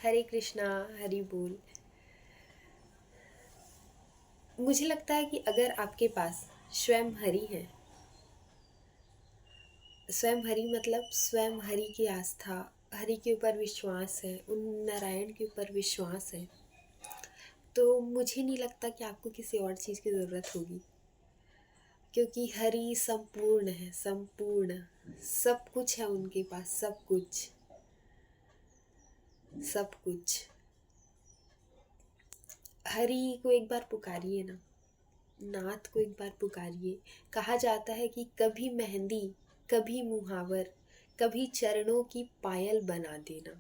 हरे कृष्णा, हरि बोल। मुझे लगता है कि अगर आपके पास स्वयं हरि है, स्वयं हरि मतलब स्वयं हरि की आस्था, हरि के ऊपर विश्वास है, उन नारायण के ऊपर विश्वास है, तो मुझे नहीं लगता कि आपको किसी और चीज़ की ज़रूरत होगी, क्योंकि हरि संपूर्ण है, संपूर्ण सब कुछ है उनके पास, सब कुछ, सब कुछ। हरि को एक बार पुकारिए ना, नाथ को एक बार पुकारिए। कहा जाता है कि कभी मेहंदी, कभी मुहावर, कभी चरणों की पायल बना देना,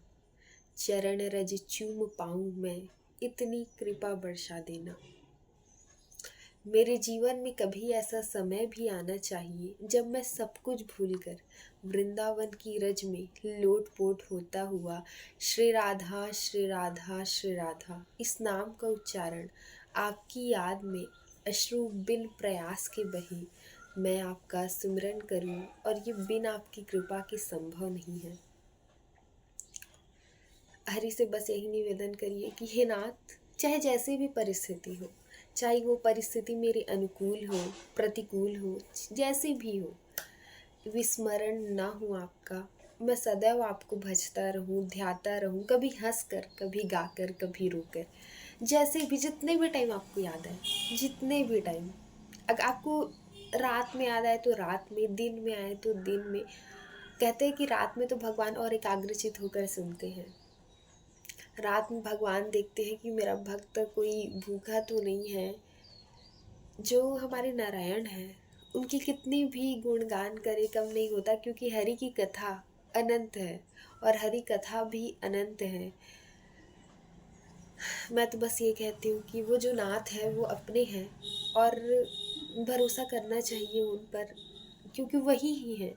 चरण रज चूम पाऊं मैं, इतनी कृपा बरसा देना। मेरे जीवन में कभी ऐसा समय भी आना चाहिए जब मैं सब कुछ भूलकर वृंदावन की रज में लोटपोट होता हुआ श्री राधा श्री राधा श्री राधा इस नाम का उच्चारण आपकी याद में अश्रु बिन प्रयास के बहे मैं आपका सिमरन करूं, और ये बिन आपकी कृपा के संभव नहीं है। हरि से बस यही निवेदन करिए कि हे नाथ, चाहे जैसी भी परिस्थिति हो, चाहे वो परिस्थिति मेरे अनुकूल हो, प्रतिकूल हो, जैसी भी हो, विस्मरण ना हो आपका। मैं सदैव आपको भजता रहूं, ध्याता रहूं, कभी हंसकर, कभी गाकर, कभी रोकर, जैसे भी, जितने भी टाइम आपको याद आए, जितने भी टाइम। अगर आपको रात में याद आए तो रात में, दिन में आए तो दिन में। कहते हैं कि रात में तो भगवान और एकाग्रचित होकर सुनते हैं। रात में भगवान देखते हैं कि मेरा भक्त कोई भूखा तो नहीं है। जो हमारे नारायण हैं, उनकी कितनी भी गुणगान करे कम नहीं होता, क्योंकि हरि की कथा अनंत है और हरि कथा भी अनंत है। मैं तो बस ये कहती हूँ कि वो जो नाथ है वो अपने हैं और भरोसा करना चाहिए उन पर, क्योंकि वही ही है।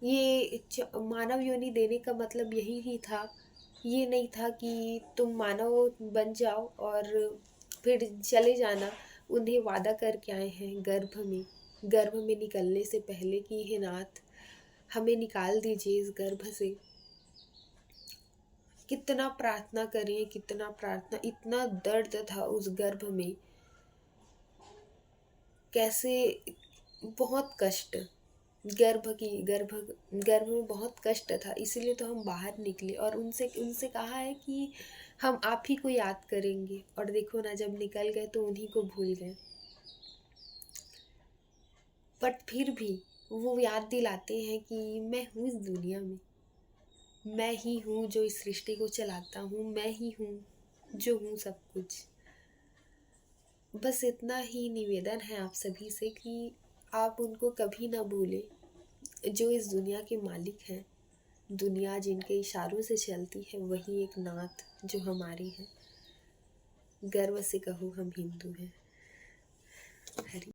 ये मानव योनि देने का मतलब यही ही था। ये नहीं था कि तुम मानव बन जाओ और फिर चले जाना। उन्हें वादा करके आए हैं गर्भ में निकलने से पहले कि हे नाथ, हमें निकाल दीजिए इस गर्भ से। कितना प्रार्थना करिए, कितना प्रार्थना, इतना दर्द था उस गर्भ में, कैसे, बहुत कष्ट, गर्भ में बहुत कष्ट था। इसीलिए तो हम बाहर निकले और उनसे उनसे कहा है कि हम आप ही को याद करेंगे, और देखो ना, जब निकल गए तो उन्हीं को भूल गए। बट फिर भी वो याद दिलाते हैं कि मैं हूँ इस दुनिया में, मैं ही हूँ जो इस सृष्टि को चलाता हूँ, मैं ही हूँ जो हूँ सब कुछ। बस इतना ही निवेदन है आप सभी से कि आप उनको कभी ना भूलें, जो इस दुनिया के मालिक हैं। दुनिया जिनके इशारों से चलती है, वही एक नाथ जो हमारी है। गर्व से कहो हम हिंदू हैं। हरि